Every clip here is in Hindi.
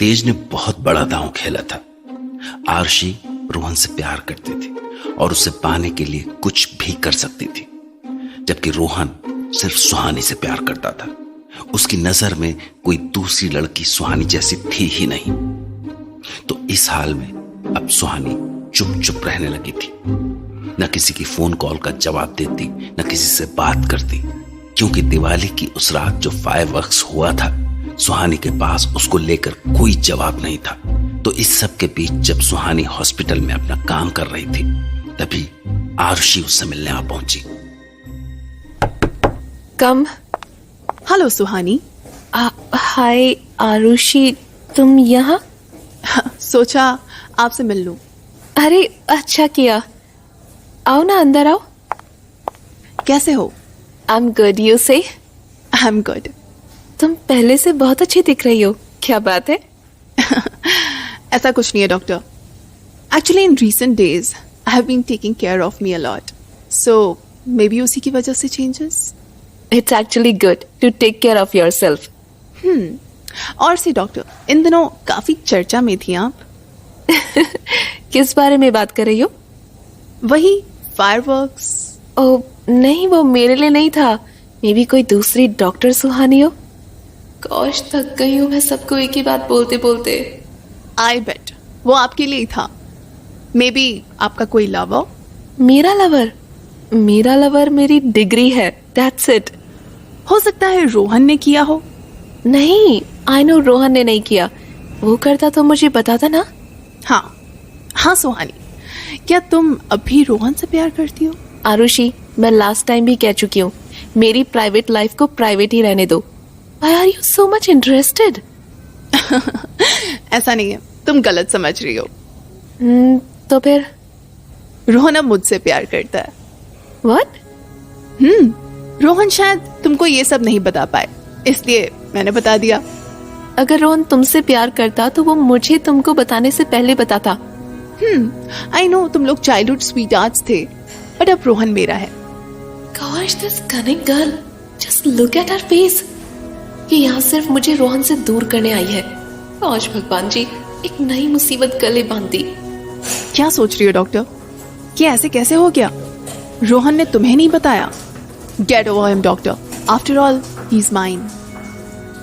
तेज ने बहुत बड़ा दांव खेला था। आरुषि रोहन से प्यार करती थी और उसे पाने के लिए कुछ भी कर सकती थी, जबकि रोहन सिर्फ सुहानी से प्यार करता था। उसकी नजर में कोई दूसरी लड़की सुहानी जैसी थी ही नहीं। तो इस हाल में अब सुहानी चुप चुप रहने लगी थी। न किसी की फोन कॉल का जवाब देती, न किसी से बात करती, क्योंकि दिवाली की उस रात जो फायरवर्क्स हुआ था, सुहानी के पास उसको लेकर कोई जवाब नहीं था। तो इस सब के बीच जब सुहानी हॉस्पिटल में अपना काम कर रही थी, तभी आरुषि उससे मिलने आ पहुंची। कम। हेलो सुहानी। हाय आरुषि, तुम यहाँ? सोचा आपसे मिल लूं। अरे अच्छा किया, आओ ना, अंदर आओ। कैसे हो? आई एम गुड, यू से? I am good. तुम पहले से बहुत अच्छी दिख रही हो, क्या बात है? ऐसा कुछ नहीं है doctor. Actually in recent days I have been taking care of me a lot, so maybe उसी की वजह से changes. It's actually good to take care of yourself. और सी डॉक्टर, इन दिनों काफी चर्चा में थी आप। किस बारे में बात कर रही हो? वही फायरवर्क्स। ओह नहीं, वो मेरे लिए नहीं था, मे बी कोई दूसरी डॉक्टर सुहानी हो। गॉश, थक गई हूँ मैं सबको एक ही बात बोलते बोलते। आई बेट वो आपके लिए ही था। मे बी आपका कोई लवर। मेरा लवर? मेरा लवर मेरी डिग्री है, दैट्स इट। हो सकता है रोहन ने किया हो। नहीं, आई नो रोहन ने नहीं किया। वो करता तो मुझे बताता ना। हाँ सुहानी, क्या तुम अभी रोहन से प्यार करती हो? आरुषि, मैं लास्ट टाइम भी कह चुकी हूँ, मेरी प्राइवेट लाइफ को प्राइवेट ही रहने दो। Why are you so much interested? ऐसा नहीं है, तुम गलत समझ रही हो। तो फिर? रोहन अब मुझसे प्यार करता है। What? रोहन शायद तुमको ये सब नहीं बता पाए, इसलिए मैंने बता दिया। अगर रोहन तुमसे प्यार करता तो वो मुझे तुमको बताने से पहले बताता। आई नो तुम लोग चाइल्डहुड स्वीटहार्ट्स थे, बट अब रोहन मेरा है। Gosh, this cunning girl. Just look at her face. ये यहाँ सिर्फ मुझे रोहन से दूर करने आई है। आज भगवान जी, एक नई मुसीबत गले बांध दी। क्या सोच रही हो डॉक्टर? कि ऐसे कैसे हो गया? रोहन ने तुम्हें नहीं बताया? Get over him doctor, after all he is mine.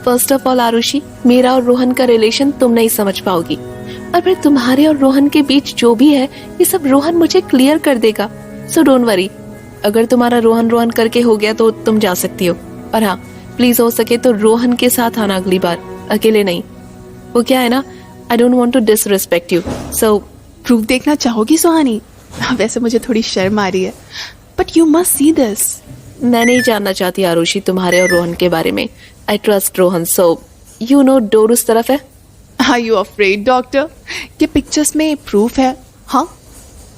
First of all Arushi, मेरा और रोहन का रिलेशन तुम नहीं समझ पाओगी, और फिर तुम्हारे और रोहन के बीच जो भी है ये सब रोहन मुझे क्लियर कर देगा। So don't worry. अगर तुम्हारा रोहन रोहन करके हो गया तो तुम जा सकती हो, और हाँ प्लीज हो सके तो रोहन के साथ आना अगली बार, अकेले नहीं। वो क्या है ना, I don't want to disrespect you, so proof देखना चाहोगी सुहानी? वैसे मुझे थोड़ी शर्म आ रही है, but you must see this. मैं नहीं जानना चाहती आरुषि तुम्हारे और रोहन के बारे में। I trust Rohan, so you know door उस तरफ है। आर यू अफ्रेड डॉक्टर कि पिक्चर्स में प्रूफ है? हाँ,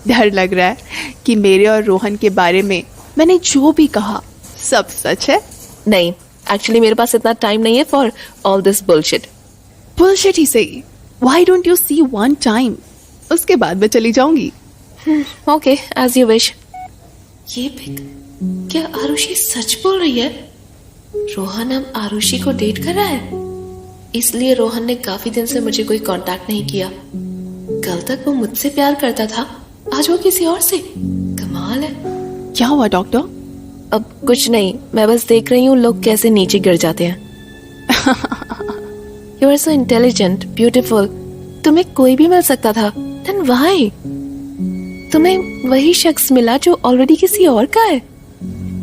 डर लग रहा है कि मेरे और रोहन के बारे में मैंने जो भी कहा सब सच है। नहीं, एक्चुअली मेरे पास इतना टाइम नहीं है for all this bullshit. Bullshit ही सही। Why don't you see one time, उसके बाद मैं चली जाऊंगी। Okay, as you wish. ये पिक, क्या आरुषि सच बोल रही है? रोहन अब आरुषि को डेट कर रहा है, इसलिए रोहन ने काफी दिन से मुझे कोई कांटेक्ट नहीं किया। कल तक वो मुझसे प्यार करता था, आज वो किसी और से। कमाल है। क्या हुआ डॉक्टर? अब कुछ नहीं, मैं बस देख रही हूँ लोग कैसे नीचे गिर जाते हैं। You are so intelligent, beautiful. तुम्हें कोई भी मिल सकता था, देन व्हाई? तुम्हें वही शख्स मिला जो ऑलरेडी किसी और का है।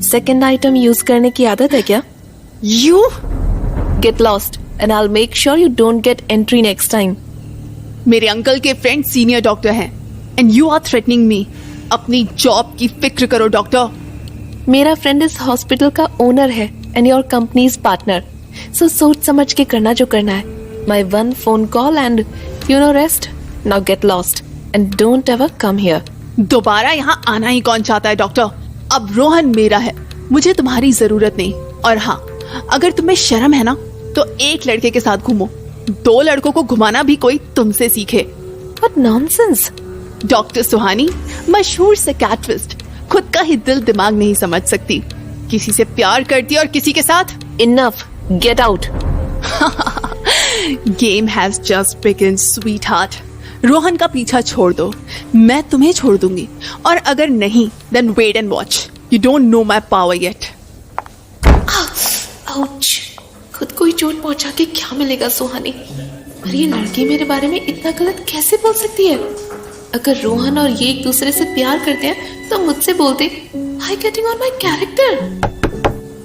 सेकंड आइटम यूज करने की आदत है क्या? You get lost and I will make sure you don't get entry next time. मेरे अंकल के फ्रेंड सीनियर डॉक्टर हैं एंड यू आर थ्रेटनिंग मी। अपनी जॉब की फिक्र करो डॉक्टर। मेरा फ्रेंड इस हॉस्पिटल का ओनर है एंड योर कंपनीज पार्टनर, सो सोच समझ के करना जो करना है। My one phone call and you know rest. Now get lost and don't ever come here. दोबारा यहाँ आना ही कौन चाहता है डॉक्टर? अब रोहन मेरा है, मुझे तुम्हारी जरूरत नहीं। और हाँ, अगर तुम्हें शर्म है ना तो एक लड़के के साथ घूमो, 2 लड़कों को घुमाना भी कोई तुमसे सीखे। What nonsense! डॉक्टर सुहानी मशहूर साइकियाट्रिस्ट, खुद का ही दिल दिमाग नहीं समझ सकती, किसी से प्यार करती और किसी के साथ। Enough! Get out! Game has just begin sweetheart. Rohan का पीछा छोड़ दो, मैं तुम्हें छोड़ दूंगी, और अगर नहीं then wait and watch. You don't know my power yet. Ouch, खुद को ही चोट पहुंचा के क्या मिलेगा सुहानी। पर ये लड़की मेरे बारे में इतना गलत कैसे बोल सकती है? अगर रोहन और ये एक दूसरे से प्यार करते हैं तो मुझसे बोलते I getting on my character.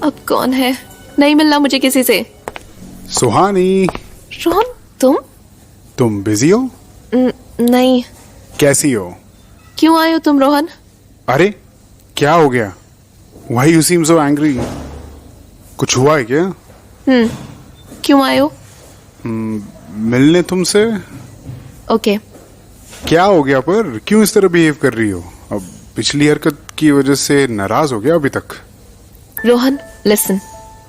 अब कौन है? नहीं मिलना मुझे किसी से। सुहानी, रोहन, तुम बिजी हो? नहीं। कैसी हो? क्यों आए हो तुम रोहन? अरे क्या हो गया? Why you seem so angry? कुछ हुआ है क्या? क्यों आए हो? मिलने तुमसे। ओके। क्या हो गया, पर क्यों इस तरह बिहेव कर रही हो? अब पिछली हरकत की वजह से नाराज हो गया अभी तक? Rohan listen,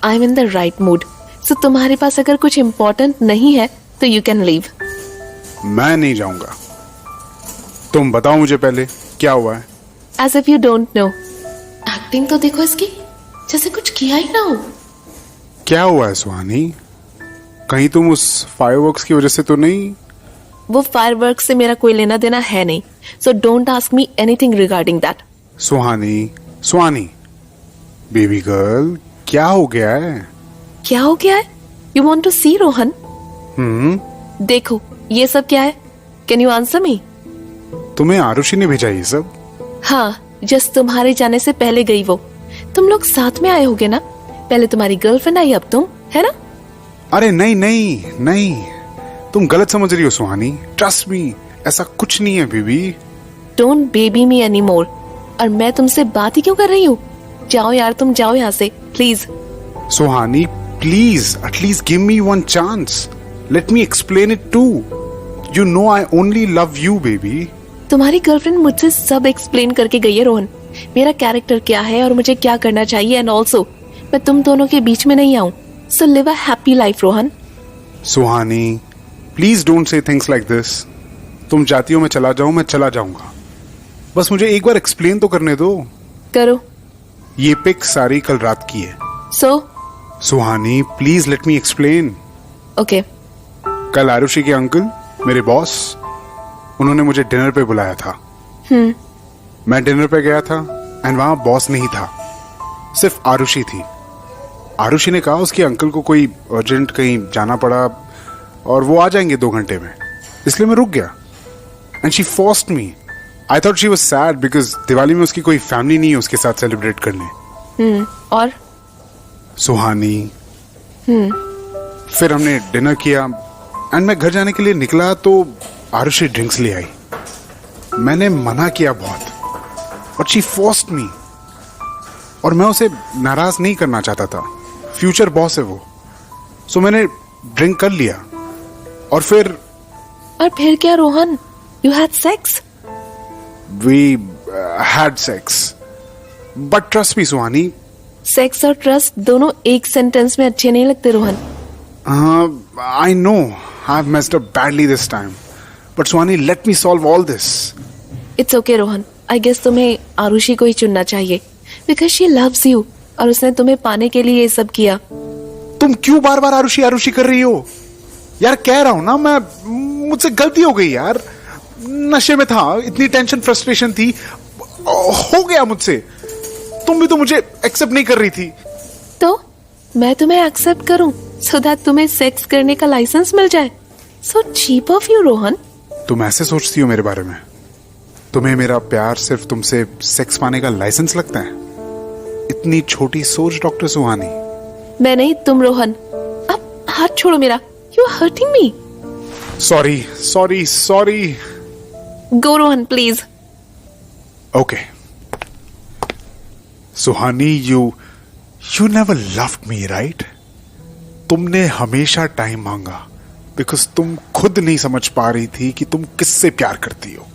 I am in the right mood, so तुम्हारे पास अगर कुछ इम्पोर्टेंट नहीं है तो यू कैन लीव। मैं नहीं जाऊंगा। तुम बताओ मुझे पहले क्या हुआ है। As if you don't know. Acting तो देखो इसकी, जैसे कुछ किया ही ना हो। क्या हुआ है सुहानी? कहीं तुम उस फायरवर्क्स की वजह से तो नहीं? वो फायरवर्क्स से मेरा कोई लेना देना है नहीं, so don't ask me anything regarding that. Suhani, baby girl, क्या हो गया है? क्या हो गया है? यू वांट टू सी रोहन? देखो ये सब क्या है? Can you answer me? तुम्हें आरुषि ने भेजा ये सब? हाँ, जस्ट तुम्हारे जाने से पहले गई वो। तुम लोग साथ में आए होगे ना? पहले तुम्हारी गर्लफ्रेंड आई, अब तुम, है ना? अरे नहीं, तुम गलत समझ रही हो सुहानी। ट्रस्ट मी, ऐसा कुछ नहीं है baby. Don't baby me any more. और मैं तुमसे बात ही क्यों कर रही हूँ? जाओ यार, तुम जाओ यहाँ से please. Suhani please, at least give me one chance. Let me explain it to. You know I only love you baby. तुम्हारी गर्लफ्रेंड मुझसे सब एक्सप्लेन करके गई है रोहन, मेरा कैरेक्टर क्या है और मुझे क्या करना चाहिए, एंड ऑल्सो मैं तुम दोनों के बीच में नहीं आऊं। So live a happy life Rohan. Suhani please don't say things like this. तुम चाहती हो मैं चला जाऊं, मैं चला जाऊंगा। बस मुझे एक बार एक्सप्लेन तो करने दो। करो। ये पिक सारी कल रात की है। Suhani please let me explain. Okay. कल आरुषि के अंकल, मेरे बॉस, उन्होंने मुझे डिनर पे बुलाया था। मैं डिनर पे गया था एंड वहां बॉस नहीं था, सिर्फ आरुषि थी। आरुषि ने कहा उसके अंकल को कोई अर्जेंट कहीं जाना पड़ा और वो आ जाएंगे 2 घंटे में, इसलिए मैं रुक गया। And she forced me. I thought she was sad because Diwali में उसकी कोई फैमिली नहीं है उसके साथ सेलिब्रेट करने। और सुहानी, फिर हमने डिनर किया एंड मैं घर जाने के लिए निकला तो आरुषि ड्रिंक्स ले आई। मैंने मना किया बहुत और शी फोर्स्ड मी। और मैं उसे नाराज नहीं करना चाहता था, फ्यूचर बॉस है वो। सो मैंने ड्रिंक कर लिया और फिर क्या Rohan? You had sex? We had sex, but trust me Suhani. Sex और ट्रस्ट दोनों एक सेंटेंस में अच्छे नहीं लगते Rohan. I know I've messed up badly this time, but Suhani, let me solve all this. It's okay Rohan, I guess तुम्हें आरुषि को ही चुनना चाहिए because she loves you और उसने तुम्हें पाने के लिए ये सब किया। तुम क्यों बार बार आरुषि कर रही हो यार? कह रहा हूं ना मैं, मुझसे गलती हो गई यार। नशे में था, इतनी टेंशन फ्रस्ट्रेशन थी, हो गया मुझसे। तुम भी तो मुझे एक्सेप्ट नहीं कर रही थी। तो मैं तुम्हें एक्सेप्ट करूं so that तुम्हें सेक्स करने का लाइसेंस मिल जाए? So cheap of you Rohan. तुम ऐसे सोचती हो मेरे बारे में? तुम्हें मेरा प्यार सिर्फ तुमसे सेक्स पाने का लाइसेंस लगता है? इतनी छोटी सोच डॉक्टर सुहानी। मैं नहीं, तुम रोहन। अब हाथ छोड़ो मेरा। You are hurting me. Sorry. Go Rohan please. Okay. Suhani, you never loved me, right? तुमने हमेशा टाइम मांगा बिकॉज तुम खुद नहीं समझ पा रही थी कि तुम किससे प्यार करती हो।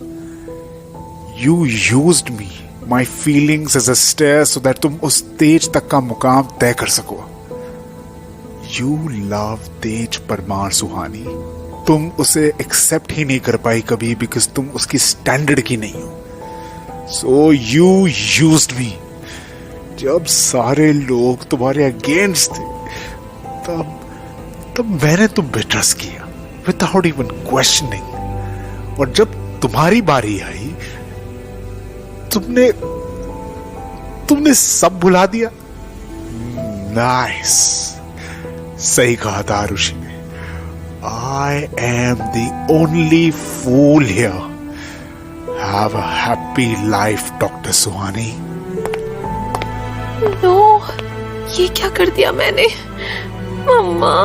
You used me, my feelings as a stair so that तुम उस तेज तक का मुकाम तय कर सको। You love तेज परमार सुहानी। तुम उसे एक्सेप्ट ही नहीं कर पाई कभी बिकॉज तुम उसकी स्टैंडर्ड की नहीं हो। So you used me. जब सारे लोग तुम्हारे अगेंस्ट थे तब मैंने तुम पे ट्रस्ट किया। विदाउट इवन क्वेश्चनिंग, और जब तुम्हारी बारी आई तुमने सब भुला दिया। नाइस, सही कहा था आरुषि ने। I am the only fool here. Have a happy life, Dr. Suhani. No, ये क्या कर दिया मैंने? मम्मा।